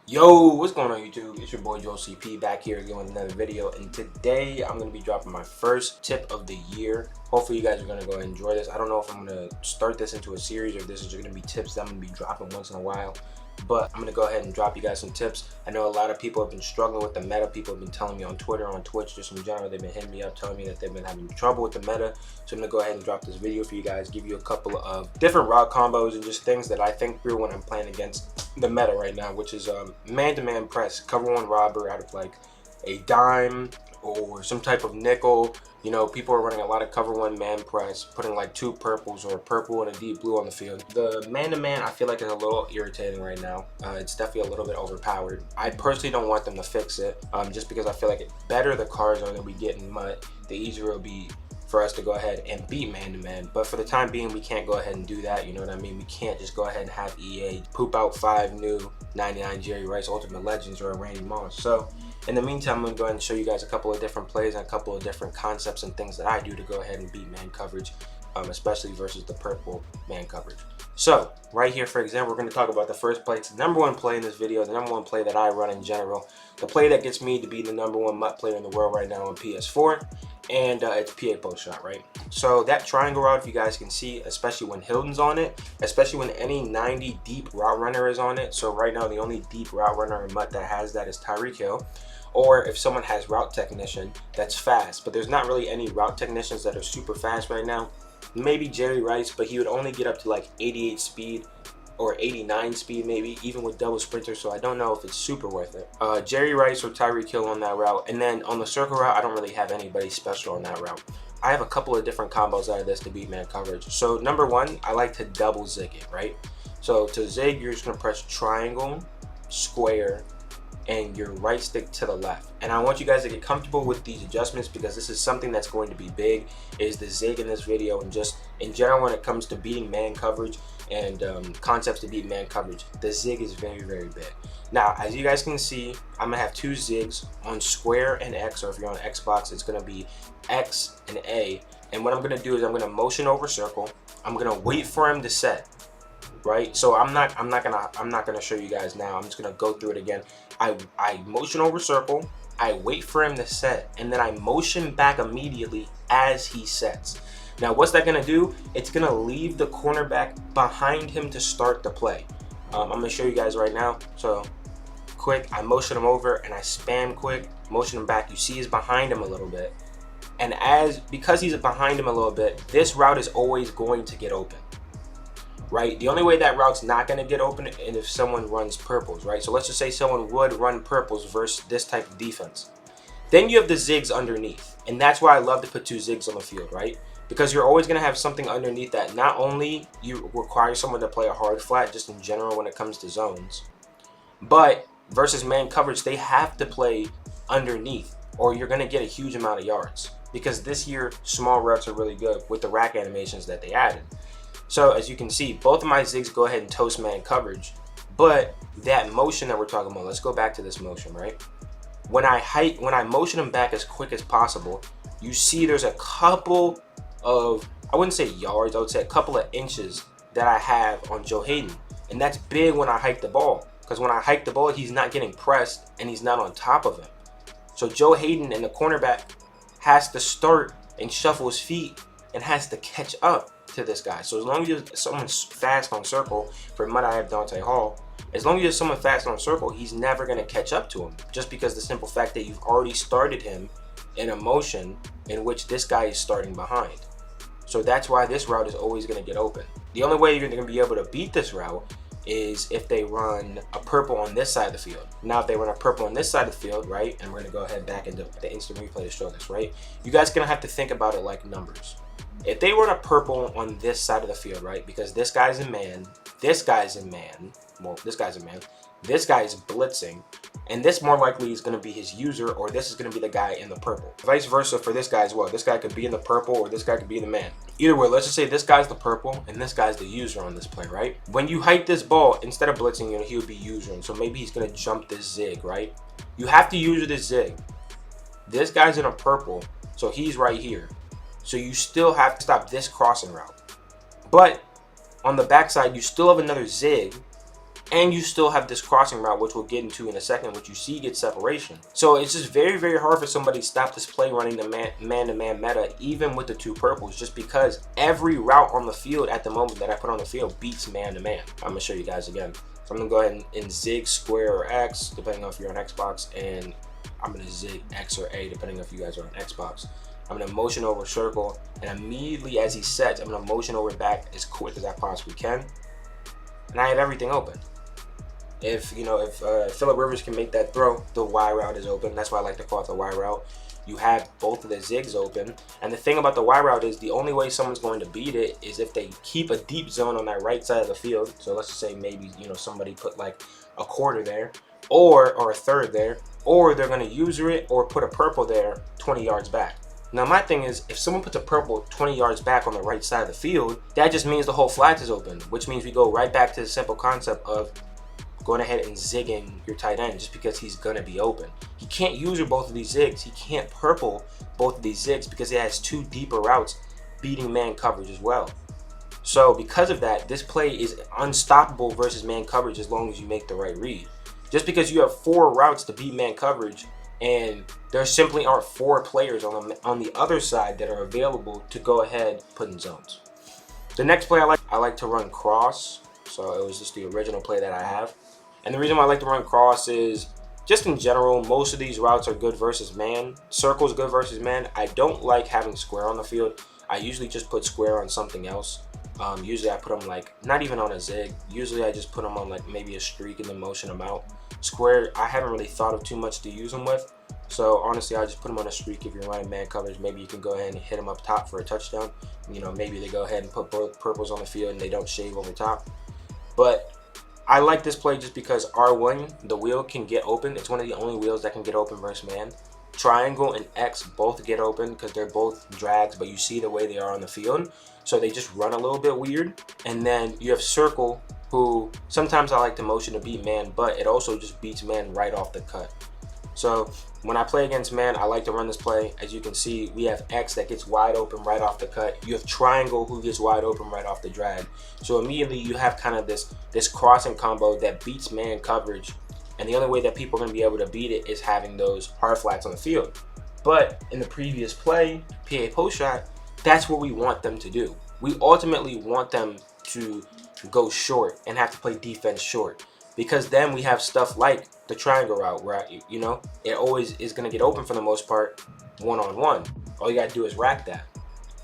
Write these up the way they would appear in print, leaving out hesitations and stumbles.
Yo, what's going on YouTube? It's your boy Joel CP back here again with another video, and today I'm going to be dropping my first tip of the year. Hopefully you guys are going to go and enjoy this. I don't know if I'm going to start this into a series or if this is going to be tips that I'm going to be dropping once in a while, but I'm going to go ahead and drop you guys some tips. I know a lot of people have been struggling with the meta. People have been telling me on Twitter, on Twitch, just in general, they've been hitting me up telling me that they've been having trouble with the meta. So I'm going to go ahead and drop this video for you guys, give you a couple of different route combos and just things that I think through when I'm playing against the meta right now, which is man-to-man press, cover one robber out of like a dime or some type of nickel. You know, people are running a lot of cover one man press, putting like two purples or a purple and a deep blue on the field. The man-to-man I feel like is a little irritating right now. It's definitely a little bit overpowered. I personally don't want them to fix it, just because I feel like the better the cards are that we get in MUT, the easier it'll be for us to go ahead and beat man-to-man. But for the time being, we can't go ahead and do that. You know what I mean? We can't just go ahead and have EA poop out 5 new 99 Jerry Rice Ultimate Legends or a Randy Moss. So in the meantime, I'm going to go ahead and show you guys a couple of different plays and a couple of different concepts and things that I do to go ahead and beat man coverage, especially versus the purple man coverage. So right here, for example, we're going to talk about the first play. It's the number one play in this video, the number one play that I run in general, the play that gets me to be the number one MUT player in the world right now on PS4. And it's PA post shot, right? So that triangle route, if you guys can see, especially when Hilton's on it, especially when any 90 deep route runner is on it. So right now, the only deep route runner in MUT that has that is Tyreek Hill. Or if someone has route technician that's fast, but there's not really any route technicians that are super fast right now. Maybe Jerry Rice, but he would only get up to like 88 speed or 89 speed maybe, even with double sprinter, so I don't know if it's super worth it. Jerry Rice or Tyreek Hill on that route, and then on the circle route, I don't really have anybody special on that route. I have a couple of different combos out of this to beat man coverage. So number one, I like to double zig it, right? So to zig, you're just gonna press triangle, square, and your right stick to the left. And I want you guys to get comfortable with these adjustments because this is something that's going to be big, is the zig in this video, and just in general when it comes to beating man coverage and concepts to beat man coverage, the zig is very, very big. Now, as you guys can see, I'm gonna have two zigs on square and X, or if you're on Xbox, it's gonna be X and A. And what I'm gonna do is I'm gonna motion over circle. I'm gonna wait for him to set. Right, so I'm not gonna show you guys now. I'm just gonna go through it again. I motion over circle, I wait for him to set, and then I motion back immediately as he sets. Now what's that gonna do? It's gonna leave the cornerback behind him to start the play. I'm gonna show you guys right now. So quick, I motion him over and I spam quick, motion him back. You see he's behind him a little bit, and because he's behind him a little bit, this route is always going to get open. Right, the only way that route's not going to get open is if someone runs purples, right? So let's just say someone would run purples versus this type of defense. Then you have the zigs underneath, and that's why I love to put two zigs on the field, right? Because you're always going to have something underneath that not only you require someone to play a hard flat just in general when it comes to zones, but versus man coverage, they have to play underneath or you're going to get a huge amount of yards. Because this year, small routes are really good with the rack animations that they added. So as you can see, both of my zigs go ahead and toast man coverage, but that motion that we're talking about, let's go back to this motion, right? When I motion them back as quick as possible, you see there's a couple of, I wouldn't say yards, I would say a couple of inches that I have on Joe Haden. And that's big when I hike the ball, because when I hike the ball, he's not getting pressed and he's not on top of him. So Joe Haden and the cornerback has to start and shuffle his feet and has to catch up to this guy. So as long as someone's fast on circle, for MUT I have Dante Hall, as long as there's someone fast on circle, he's never going to catch up to him, just because the simple fact that you've already started him in a motion in which this guy is starting behind. So that's why this route is always going to get open. The only way you're going to be able to beat this route is if they run a purple on this side of the field. Now if they run a purple on this side of the field, right, and we're going to go ahead back into the instant replay to show this, right, you guys are going to have to think about it like numbers. If they run a purple on this side of the field, right, because this guy's in man, this guy's in man, well, this guy's in man, this guy is blitzing, and this more likely is going to be his user, or this is going to be the guy in the purple. Vice versa for this guy as well. This guy could be in the purple, or this guy could be in the man. Either way, let's just say this guy's the purple, and this guy's the user on this play, right? When you hike this ball, instead of blitzing, you know, he would be usering, so maybe he's going to jump this zig, right? You have to use this zig. This guy's in a purple, so he's right here. So you still have to stop this crossing route. But on the backside, you still have another zig, and you still have this crossing route, which we'll get into in a second, which you see gets separation. So it's just very, very hard for somebody to stop this play running the man-to-man meta, even with the two purples, just because every route on the field at the moment that I put on the field beats man-to-man. I'm gonna show you guys again. So I'm gonna go ahead and zig, square, or X, depending on if you're on Xbox, and I'm gonna zig X or A, depending on if you guys are on Xbox. I'm gonna motion over circle, and immediately as he sets, I'm gonna motion over back as quick as I possibly can, and I have everything open. If Phillip Rivers can make that throw, the Y route is open. That's why I like to call it the Y route. You have both of the zigs open, and the thing about the Y route is the only way someone's going to beat it is if they keep a deep zone on that right side of the field. So let's just say maybe somebody put like a quarter there, or a third there, or they're going to user it or put a purple there 20 yards back. Now my thing is, if someone puts a purple 20 yards back on the right side of the field, that just means the whole flat is open, which means we go right back to the simple concept of going ahead and zigging your tight end just because he's going to be open. He can't user both of these zigs. He can't purple both of these zigs because he has two deeper routes beating man coverage as well. So because of that, this play is unstoppable versus man coverage as long as you make the right read. Just because you have 4 routes to beat man coverage, and there simply aren't 4 players on the other side that are available to go ahead put in zones. The next play I like to run cross. So it was just the original play that I have. And the reason why I like to run cross is just in general, most of these routes are good versus man. Circle is good versus man. I don't like having square on the field. I usually just put square on something else. Usually I put them like, not even on a zig. Usually I just put them on like maybe a streak and then motion them out. Square, I haven't really thought of too much to use them with. So honestly, I just put them on a streak. If you're running man coverage, maybe you can go ahead and hit them up top for a touchdown. Maybe they go ahead and put both purples on the field and they don't shave over top. But I like this play just because R1, the wheel can get open. It's one of the only wheels that can get open versus man. Triangle and X both get open because they're both drags, but you see the way they are on the field. So they just run a little bit weird. And then you have circle, who sometimes I like to motion to beat man, but it also just beats man right off the cut. So when I play against man, I like to run this play. As you can see, we have X that gets wide open right off the cut. You have triangle who gets wide open right off the drag. So immediately you have kind of this crossing combo that beats man coverage. And the only way that people are going to be able to beat it is having those hard flats on the field. But in the previous play, PA post shot, that's what we want them to do. We ultimately want them to go short and have to play defense short. Because then we have stuff like the triangle route where, it always is going to get open for the most part one-on-one. All you got to do is rack that.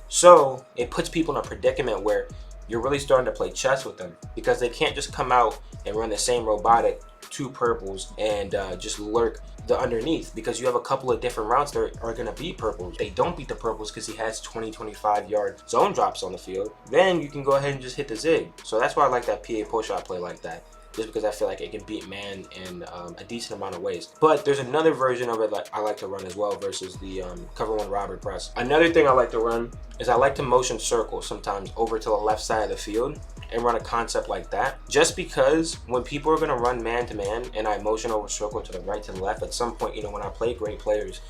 So it puts people in a predicament where you're really starting to play chess with them because they can't just come out and run the same robotic 2 purples and just lurk the underneath, because you have a couple of different routes that are going to beat purples. They don't beat the purples because he has 20-25 yard zone drops on the field. Then you can go ahead and just hit the zig. So that's why I like that PA push shot play like that. Just because I feel like it can beat man in a decent amount of ways. But there's another version of it that I like to run as well versus the cover 1 Robert press. Another thing I like to run is I like to motion circle sometimes over to the left side of the field and run a concept like that. Just because when people are going to run man to man and I motion over circle to the right to the left, at some point, when I play great players,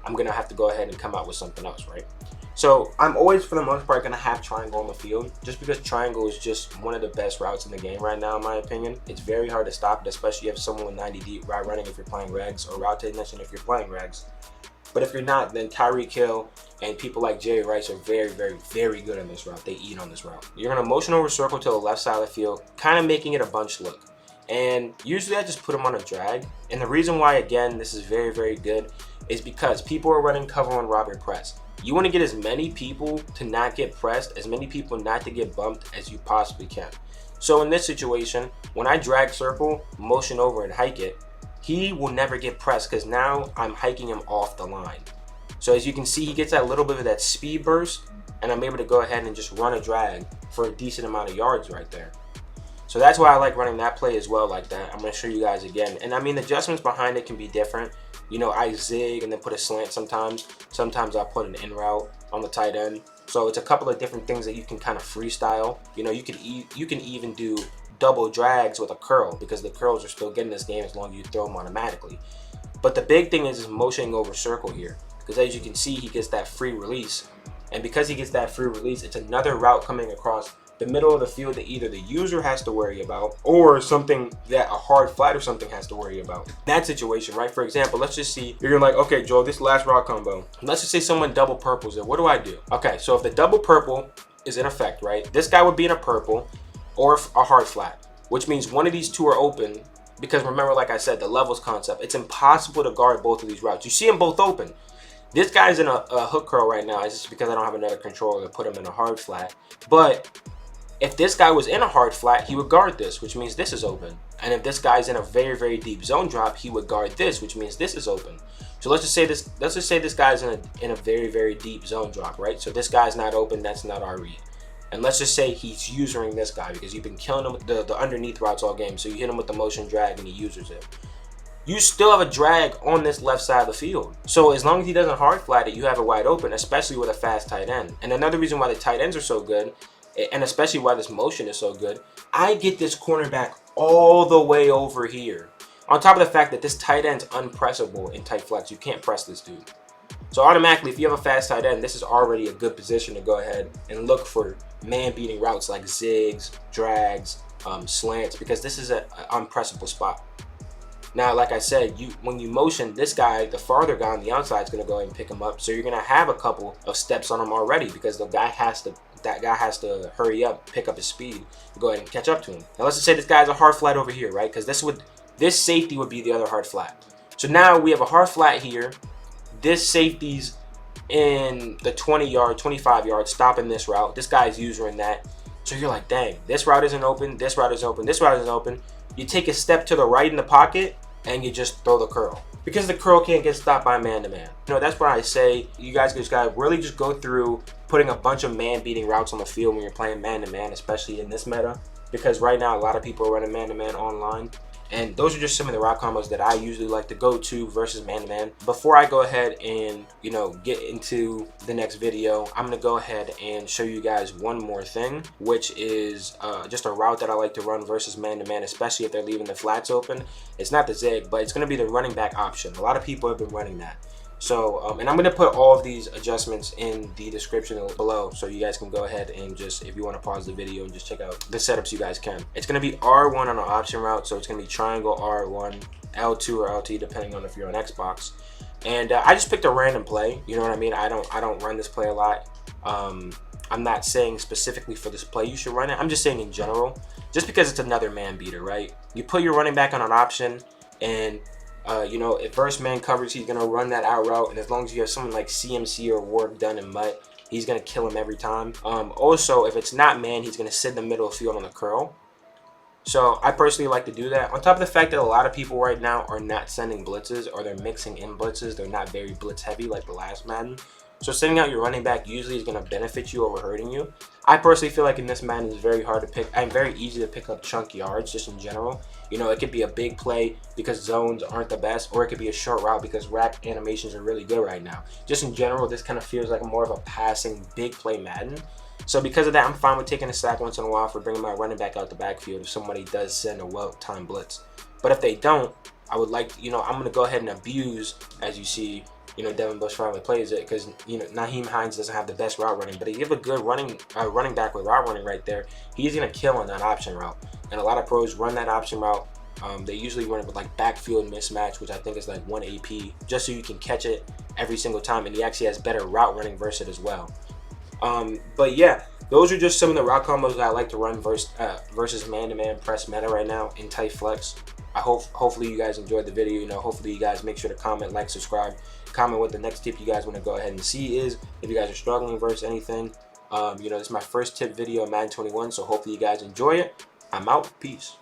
I'm going to have to go ahead and come out with something else, right? So I'm always, for the most part, going to have triangle on the field just because triangle is just one of the best routes in the game right now, in my opinion. It's very hard to stop it, especially if someone with 90 deep route running if you're playing regs, or route technician if you're playing regs. But if you're not, then Tyreek Hill and people like Jerry Rice are very, very, very good on this route. They eat on this route. You're going to motion over circle to the left side of the field, kind of making it a bunch look. And usually I just put them on a drag. And the reason why, again, this is very, very good is because people are running cover 1 Robert press. You want to get as many people to not get pressed, as many people not to get bumped as you possibly can. So in this situation, when I drag circle, motion over and hike it, he will never get pressed because now I'm hiking him off the line. So as you can see, he gets that little bit of that speed burst, and I'm able to go ahead and just run a drag for a decent amount of yards right there. So that's why I like running that play as well like that. I'm going to show you guys again. And I mean, the adjustments behind it can be different. I zig and then put a slant sometimes. Sometimes I put an in route on the tight end. So it's a couple of different things that you can kind of freestyle. You can even do double drags with a curl because the curls are still getting this game as long as you throw them automatically. But the big thing is motioning over circle here, because as you can see, he gets that free release. And because he gets that free release, it's another route coming across the middle of the field that either the user has to worry about or something that a hard flat or something has to worry about. That situation, right? For example, let's just see, you're like, okay, Joel, this last route combo, let's just say someone double purples it. What do I do? Okay, so if the double purple is in effect, right, this guy would be in a purple or a hard flat, which means one of these two are open. Because remember, like I said, the levels concept, it's impossible to guard both of these routes. You see them both open. This guy's in a hook curl right now. It's just because I don't have another controller to put him in a hard flat. But if this guy was in a hard flat, he would guard this, which means this is open. And if this guy's in a very, very deep zone drop, he would guard this, which means this is open. So let's just say this guy's in a very, very deep zone drop, right? So this guy's not open, that's not our read. And let's just say he's using this guy because you've been killing him with the underneath routes all game. So you hit him with the motion drag and he uses it. You still have a drag on this left side of the field. So as long as he doesn't hard flat it, you have it wide open, especially with a fast tight end. And another reason why the tight ends are so good, and especially why this motion is so good, I get this cornerback all the way over here. On top of the fact that this tight end's unpressable in tight flex. You can't press this dude. So automatically, if you have a fast tight end, this is already a good position to go ahead and look for man-beating routes like zigs, drags, slants, because this is an unpressable spot. Now, like I said, when you motion this guy, the farther guy on the outside is going to go ahead and pick him up. So you're going to have a couple of steps on him already because that guy has to hurry up, pick up his speed, and go ahead and catch up to him. Now let's just say this guy's a hard flat over here, right? Because this safety would be the other hard flat. So now we have a hard flat here. This safety's in the 20-yard, 25-yard, stopping this route. This guy's using that. So you're like, dang, this route isn't open, this route is open, this route isn't open. You take a step to the right in the pocket, and you just throw the curl. Because the curl can't get stopped by man-to-man. You know, that's why I say you guys just gotta really just go through putting a bunch of man-beating routes on the field when you're playing man-to-man, especially in this meta. Because right now, a lot of people are running man-to-man online. And those are just some of the route combos that I usually like to go to versus man-to-man. Before I go ahead and, you know, get into the next video, I'm going to go ahead and show you guys one more thing, which is just a route that I like to run versus man-to-man, especially if they're leaving the flats open. It's not the zig, but it's going to be the running back option. A lot of people have been running that. So, and I'm going to put all of these adjustments in the description below so you guys can go ahead and just, if you want to pause the video and just check out the setups you guys can. It's going to be R1 on an option route, so it's going to be triangle R1, L2 or LT depending on if you're on Xbox. And I just picked a random play, you know what I mean? I don't run this play a lot. I'm not saying specifically for this play you should run it. I'm just saying in general, just because it's another man beater, right? You put your running back on an option and you know, if first man covers, he's going to run that out route. And as long as you have someone like CMC or Ward done in Mutt, he's going to kill him every time. Also, if it's not man, he's going to sit in the middle of the field on the curl. So I personally like to do that. On top of the fact that a lot of people right now are not sending blitzes or they're mixing in blitzes. They're not very blitz heavy like the last Madden. So sending out your running back usually is going to benefit you over hurting you. I personally feel like in this Madden it's very hard to pick. I'm very easy to pick up chunk yards just in general. You know, it could be a big play because zones aren't the best, or it could be a short route because rack animations are really good right now. Just in general, this kind of feels like more of a passing big play Madden. So because of that, I'm fine with taking a sack once in a while for bringing my running back out the backfield if somebody does send a well-timed blitz. But if they don't, I would like, you know, I'm going to go ahead and abuse, as you see, you know, Devin Bush finally plays it because, you know, Nyheim Hines doesn't have the best route running, but if you have a good running back with route running right there, he's going to kill on that option route. And a lot of pros run that option route. They usually run it with like backfield mismatch, which I think is like 1 AP, just so you can catch it every single time. And he actually has better route running versus it as well. But yeah, those are just some of the route combos that I like to run versus man-to-man press meta right now in tight flex. Hopefully you guys enjoyed the video. You know, hopefully you guys make sure to comment, like, subscribe, comment what the next tip you guys want to go ahead and see is. If you guys are struggling versus anything, you know, this is my first tip video of Madden 21, so hopefully you guys enjoy it. I'm out. Peace.